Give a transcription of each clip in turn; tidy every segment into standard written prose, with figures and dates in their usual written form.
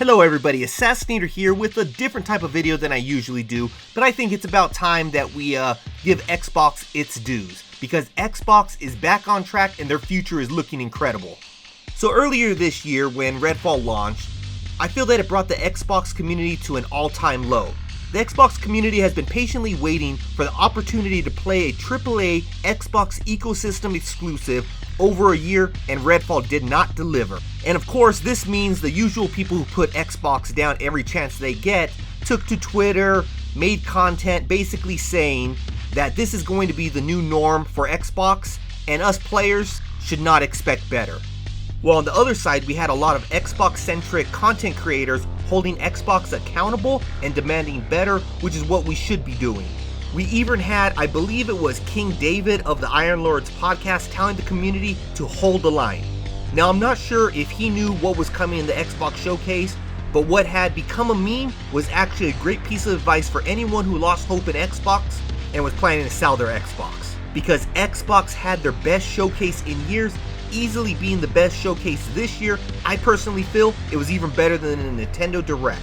Hello everybody, Assassionator here with a different type of video than I usually do, but I think it's about time that we give Xbox its dues, because Xbox is back on track and their future is looking incredible. So earlier this year when Redfall launched, I feel that it brought the Xbox community to an all-time low. The Xbox community has been patiently waiting for the opportunity to play a AAA Xbox ecosystem exclusive over a year, and Redfall did not deliver. And of course, this means the usual people who put Xbox down every chance they get took to Twitter, made content basically saying that this is going to be the new norm for Xbox, and us players should not expect better. Well, on the other side, we had a lot of Xbox-centric content creators holding Xbox accountable and demanding better, which is what we should be doing. We even had, I believe it was King David of the Iron Lords podcast telling the community to hold the line. Now, I'm not sure if he knew what was coming in the Xbox showcase, but what had become a meme was actually a great piece of advice for anyone who lost hope in Xbox and was planning to sell their Xbox. Because Xbox had their best showcase in years, easily being the best showcase this year. I personally feel it was even better than the Nintendo Direct.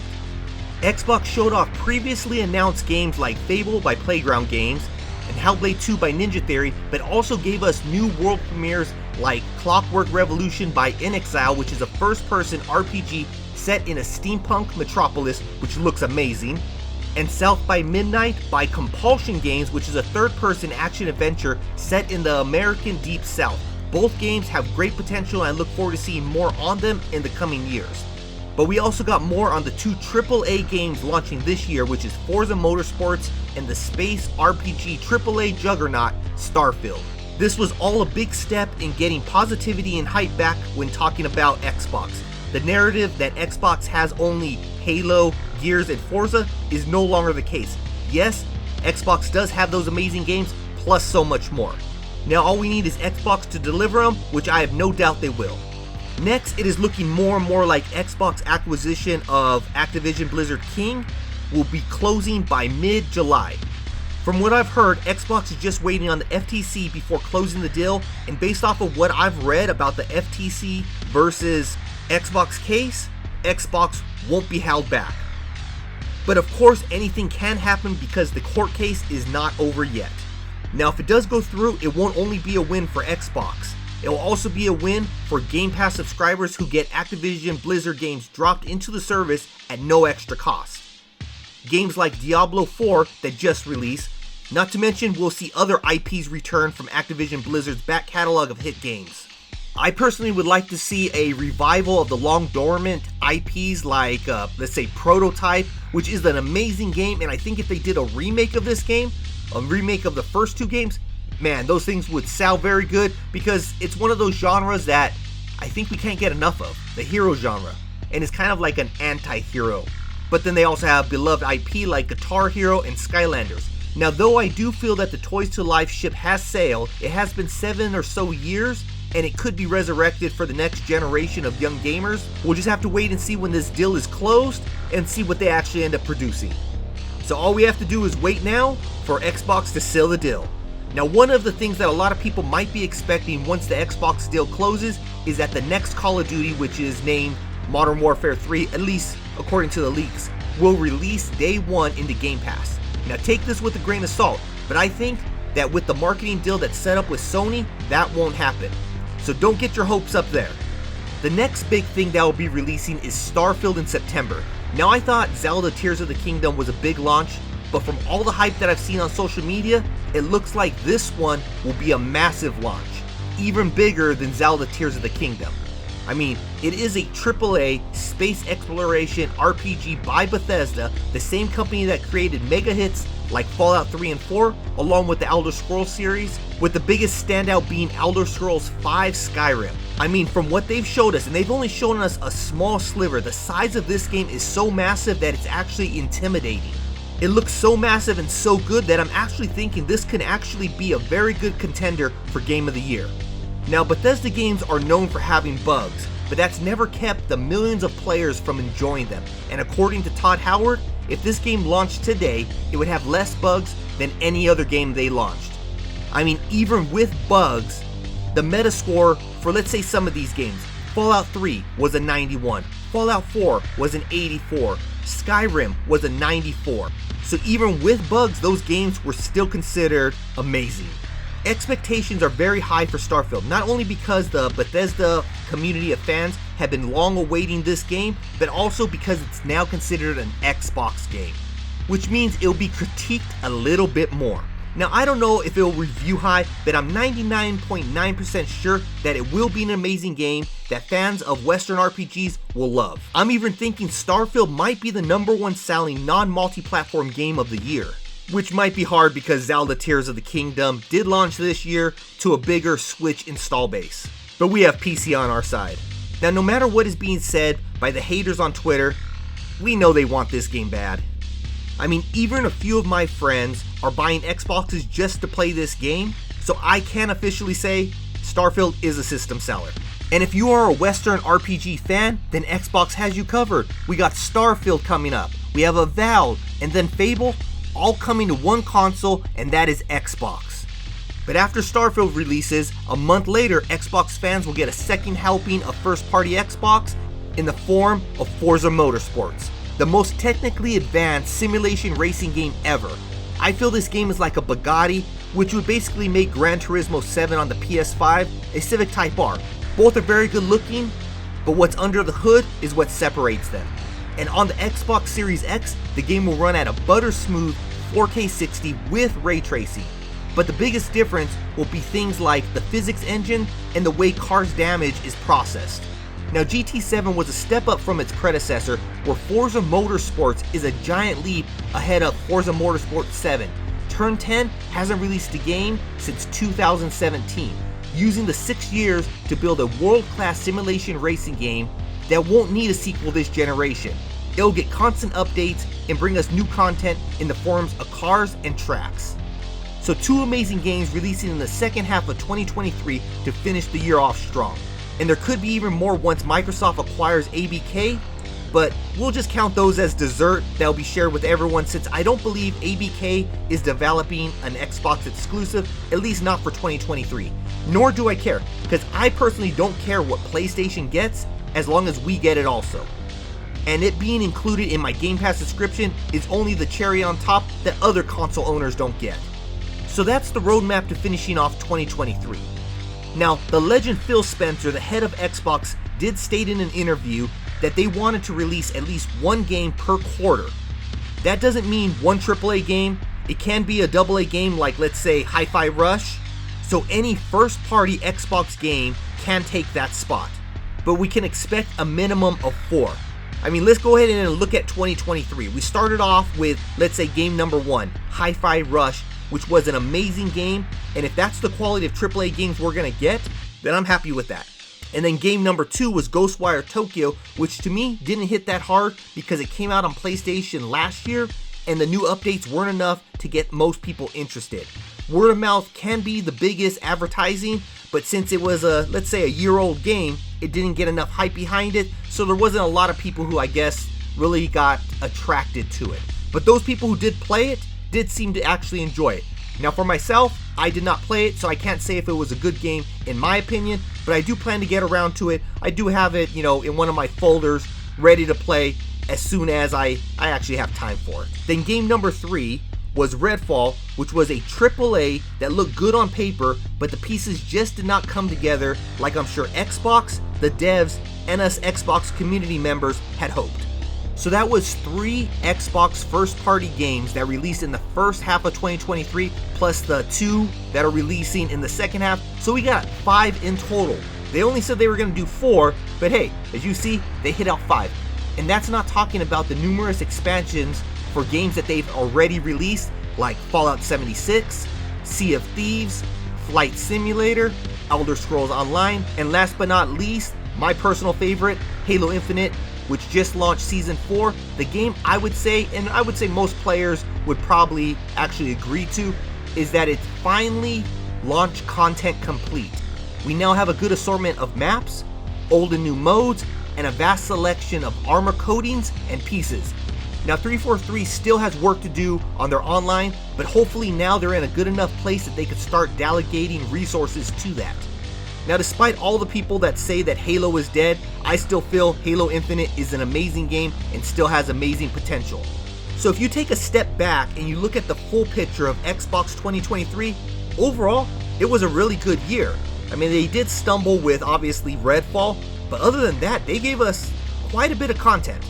Xbox showed off previously announced games like Fable by Playground Games and Hellblade 2 by Ninja Theory, but also gave us new world premieres like Clockwork Revolution by inXile, which is a first-person RPG set in a steampunk metropolis, which looks amazing, and South by Midnight by Compulsion Games, which is a third-person action-adventure set in the American Deep South. Both games have great potential, and I look forward to seeing more on them in the coming years. But we also got more on the two AAA games launching this year, which is Forza Motorsports and the space RPG AAA juggernaut STARFIELD. This was all a big step in getting positivity and hype back when talking about Xbox. The narrative that Xbox has only Halo, Gears, and Forza is no longer the case. Yes, Xbox does have those amazing games, plus so much more. Now all we need is Xbox to deliver them, which I have no doubt they will. Next, it is looking more and more like Xbox acquisition of Activision Blizzard King will be closing by mid-July. From what I've heard, Xbox is just waiting on the FTC before closing the deal, and based off of what I've read about the FTC versus Xbox case, Xbox won't be held back. But of course, anything can happen because the court case is not over yet. Now, if it does go through, it won't only be a win for Xbox. It will also be a win for Game Pass subscribers who get Activision Blizzard games dropped into the service at no extra cost. Games like Diablo 4 that just released, not to mention we'll see other IPs return from Activision Blizzard's back catalog of hit games. I personally would like to see a revival of the long dormant IPs like, let's say Prototype, which is an amazing game, and I think if they did a remake of this game, a remake of the first two games, man, those things would sound very good, because it's one of those genres that I think we can't get enough of, the hero genre, and it's kind of like an anti-hero. But then they also have beloved IP like Guitar Hero and Skylanders. Now, though I do feel that the Toys to Life ship has sailed, it has been 7 or so years, and it could be resurrected for the next generation of young gamers. We'll just have to wait and see when this deal is closed and see what they actually end up producing. So all we have to do is wait now for Xbox to seal the deal. Now, one of the things that a lot of people might be expecting once the Xbox deal closes is that the next Call of Duty, which is named Modern Warfare 3, at least according to the leaks, will release day one into Game Pass. Now, take this with a grain of salt, but I think that with the marketing deal that's set up with Sony, that won't happen. So don't get your hopes up there. The next big thing that will be releasing is STARFIELD in September. Now, I thought Zelda Tears of the Kingdom was a big launch, but from all the hype that I've seen on social media, it looks like this one will be a massive launch, even bigger than Zelda Tears of the Kingdom. I mean, it is a AAA space exploration RPG by Bethesda, the same company that created mega hits like Fallout 3 and 4, along with the Elder Scrolls series, with the biggest standout being Elder Scrolls 5 Skyrim. I mean, from what they've showed us, and they've only shown us a small sliver, the size of this game is so massive that it's actually intimidating. It looks so massive and so good that I'm actually thinking this can actually be a very good contender for Game of the Year. Now, Bethesda games are known for having bugs, but that's never kept the millions of players from enjoying them. And according to Todd Howard, if this game launched today, it would have less bugs than any other game they launched. I mean, even with bugs, the Metascore for, let's say, some of these games, Fallout 3 was a 91, Fallout 4 was an 84, Skyrim was a 94. So even with bugs, those games were still considered amazing. Expectations are very high for Starfield, not only because the Bethesda community of fans have been long awaiting this game, but also because it's now considered an Xbox game, which means it'll be critiqued a little bit more. Now, I don't know if it'll review high, but I'm 99.9% sure that it will be an amazing game that fans of Western RPGs will love. I'm even thinking Starfield might be the #1 selling non-multi-platform game of the year, which might be hard because Zelda Tears of the Kingdom did launch this year to a bigger Switch install base. But we have PC on our side. Now, no matter what is being said by the haters on Twitter, we know they want this game bad. I mean, even a few of my friends are buying Xboxes just to play this game, so I can officially say Starfield is a system seller. And if you are a Western RPG fan, then Xbox has you covered. We got Starfield coming up, we have Avowed, and then Fable, all coming to one console, and that is Xbox. But after Starfield releases, a month later, Xbox fans will get a second helping of first-party Xbox in the form of Forza Motorsports, the most technically advanced simulation racing game ever. I feel this game is like a Bugatti, which would basically make Gran Turismo 7 on the PS5 a Civic Type R. Both are very good looking, but what's under the hood is what separates them. And on the Xbox Series X, the game will run at a butter smooth 4K 60 with ray tracing. But the biggest difference will be things like the physics engine and the way cars' damage is processed. Now, GT7 was a step up from its predecessor, where Forza Motorsports is a giant leap ahead of Forza Motorsport 7. Turn 10 hasn't released a game since 2017, using the 6 years to build a world-class simulation racing game that won't need a sequel this generation. It'll get constant updates and bring us new content in the forms of cars and tracks. So 2 amazing games releasing in the second half of 2023 to finish the year off strong. And there could be even more once Microsoft acquires ABK, but we'll just count those as dessert that'll be shared with everyone, since I don't believe ABK is developing an Xbox exclusive, at least not for 2023. Nor do I care, because I personally don't care what PlayStation gets as long as we get it also. And it being included in my Game Pass subscription is only the cherry on top that other console owners don't get. So that's the roadmap to finishing off 2023. Now, the legend Phil Spencer, the head of Xbox, did state in an interview that they wanted to release at least one game per quarter. That doesn't mean one AAA game. It can be a AA game like, let's say, Hi-Fi Rush. So any first-party Xbox game can take that spot. But we can expect a minimum of 4. I mean, let's go ahead and look at 2023. We started off with, let's say, game number 1, Hi-Fi Rush, which was an amazing game, and if that's the quality of AAA games we're gonna get, then I'm happy with that. And then game number 2 was Ghostwire Tokyo, which to me didn't hit that hard because it came out on PlayStation last year, and the new updates weren't enough to get most people interested. Word of mouth can be the biggest advertising, but since it was a, let's say, a year-old game, it didn't get enough hype behind it, so there wasn't a lot of people who, I guess, really got attracted to it. But those people who did play it did seem to actually enjoy it. Now, for myself, I did not play it, so I can't say if it was a good game in my opinion, but I do plan to get around to it. I do have it, in one of my folders ready to play as soon as I actually have time for it. Then game number 3 was Redfall, which was a AAA that looked good on paper, but the pieces just did not come together like I'm sure Xbox, the devs, and us Xbox community members had hoped. So that was 3 Xbox first-party games that released in the first half of 2023, plus the 2 that are releasing in the second half. So we got 5 in total. They only said they were going to do 4, but hey, as you see, they hit out 5. And that's not talking about the numerous expansions for games that they've already released, like Fallout 76, Sea of Thieves, Flight Simulator, Elder Scrolls Online, and last but not least, my personal favorite, Halo Infinite, which just launched Season 4, the game I would say, and I would say most players would probably actually agree to, is that it's finally launch content complete. We now have a good assortment of maps, old and new modes, and a vast selection of armor coatings and pieces. Now 343 still has work to do on their online, but hopefully now they're in a good enough place that they could start delegating resources to that. Now, despite all the people that say that Halo is dead, I still feel Halo Infinite is an amazing game and still has amazing potential. So if you take a step back and you look at the full picture of Xbox 2023, overall, it was a really good year. I mean, they did stumble with obviously Redfall, but other than that, they gave us quite a bit of content.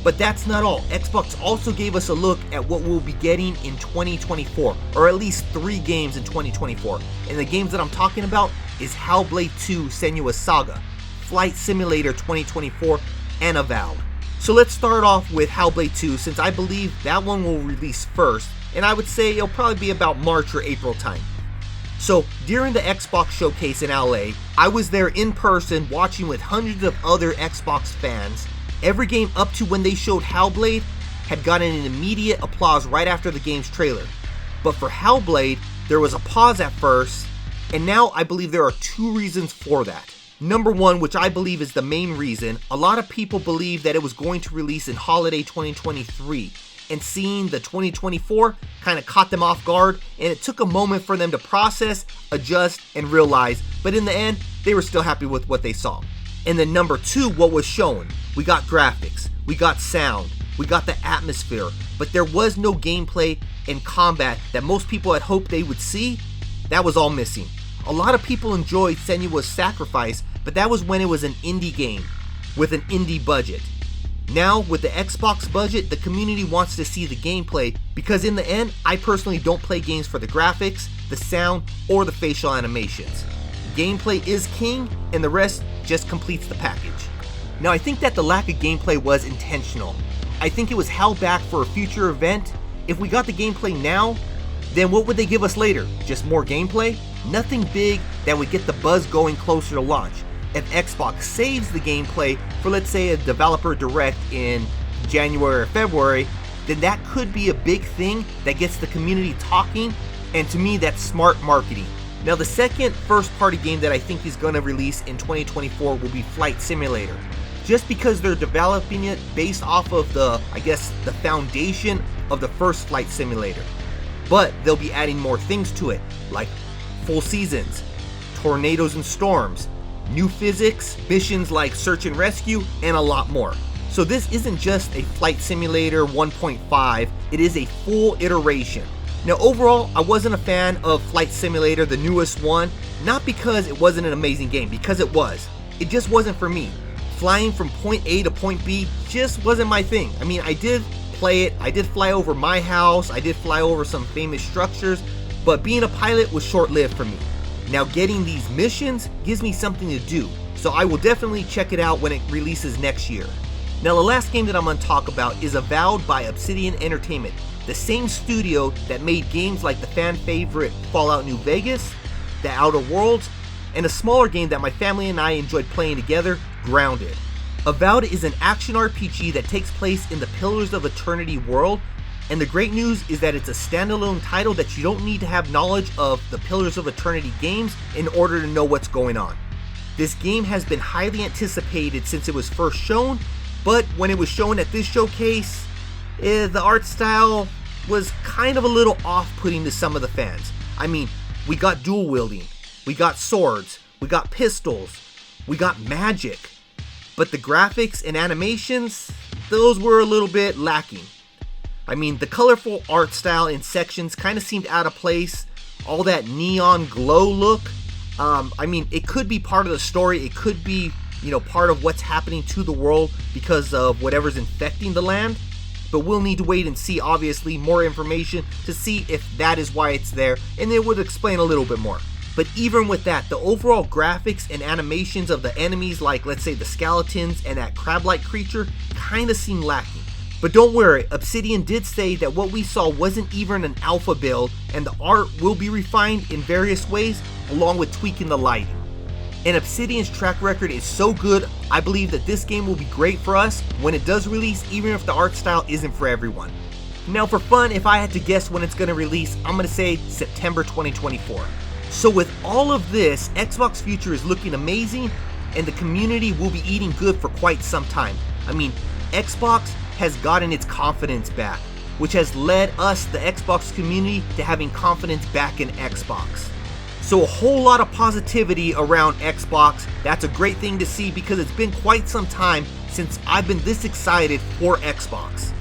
But that's not all. Xbox also gave us a look at what we'll be getting in 2024, or at least 3 games in 2024. And the games that I'm talking about is Hellblade 2: Senua's Saga, Flight Simulator 2024, and Avowed. So let's start off with Hellblade 2, since I believe that one will release first, and I would say it'll probably be about March or April time. So during the Xbox showcase in LA, I was there in person watching with hundreds of other Xbox fans. Every game up to when they showed Hellblade had gotten an immediate applause right after the game's trailer. But for Hellblade, there was a pause at first, and now I believe there are 2 reasons for that. Number one, which I believe is the main reason, a lot of people believe that it was going to release in holiday 2023, and seeing the 2024 kind of caught them off guard, and it took a moment for them to process, adjust, and realize, but in the end, they were still happy with what they saw. And then number 2, what was shown. We got graphics, we got sound, we got the atmosphere, but there was no gameplay and combat that most people had hoped they would see. That was all missing. A lot of people enjoyed Senua's Sacrifice, but that was when it was an indie game with an indie budget. Now, with the Xbox budget, the community wants to see the gameplay, because in the end, I personally don't play games for the graphics, the sound, or the facial animations. Gameplay is king, and the rest just completes the package. Now, I think that the lack of gameplay was intentional. I think it was held back for a future event. If we got the gameplay now, then what would they give us later? Just more gameplay? Nothing big that would get the buzz going closer to launch. If Xbox saves the gameplay for, let's say, a developer direct in January or February, then that could be a big thing that gets the community talking, and to me, that's smart marketing. Now, the second first-party game that I think is going to release in 2024 will be Flight Simulator. Just because they're developing it based off of the foundation of the first Flight Simulator. But they'll be adding more things to it, like full seasons, tornadoes and storms, new physics, missions like search and rescue, and a lot more. So this isn't just a Flight Simulator 1.5, it is a full iteration. Now overall, I wasn't a fan of Flight Simulator, the newest one, not because it wasn't an amazing game, because it was. It just wasn't for me. Flying from point A to point B just wasn't my thing. I mean, I did play it, I did fly over my house, I did fly over some famous structures, but being a pilot was short-lived for me. Now getting these missions gives me something to do, so I will definitely check it out when it releases next year. Now the last game that I'm going to talk about is Avowed by Obsidian Entertainment, the same studio that made games like the fan favorite Fallout New Vegas, The Outer Worlds, and a smaller game that my family and I enjoyed playing together, Grounded. Avowed is an action RPG that takes place in the Pillars of Eternity world, and the great news is that it's a standalone title that you don't need to have knowledge of the Pillars of Eternity games in order to know what's going on. This game has been highly anticipated since it was first shown, but when it was shown at this showcase, the art style was kind of a little off-putting to some of the fans. I mean, we got dual wielding, we got swords, we got pistols, we got magic, but the graphics and animations, those were a little bit lacking. I mean, the colorful art style in sections kind of seemed out of place. All that neon glow look. I mean, it could be part of the story. It could be, part of what's happening to the world because of whatever's infecting the land. But we'll need to wait and see, obviously, more information to see if that is why it's there. And it would explain a little bit more. But even with that, the overall graphics and animations of the enemies, like let's say the skeletons and that crab-like creature, kind of seem lacking. But don't worry, Obsidian did say that what we saw wasn't even an alpha build, and the art will be refined in various ways, along with tweaking the lighting. And Obsidian's track record is so good, I believe that this game will be great for us when it does release, even if the art style isn't for everyone. Now for fun, if I had to guess when it's going to release, I'm going to say September 2024. So with all of this, Xbox future is looking amazing, and the community will be eating good for quite some time. I mean, Xbox has gotten its confidence back, which has led us, the Xbox community, to having confidence back in Xbox. So a whole lot of positivity around Xbox. That's a great thing to see because it's been quite some time since I've been this excited for Xbox.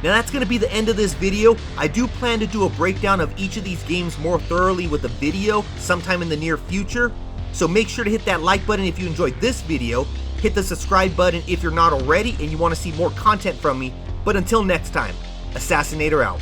Now that's going to be the end of this video. I do plan to do a breakdown of each of these games more thoroughly with a video sometime in the near future. So make sure to hit that like button if you enjoyed this video. Hit the subscribe button if you're not already and you want to see more content from me. But until next time, Assassinator out.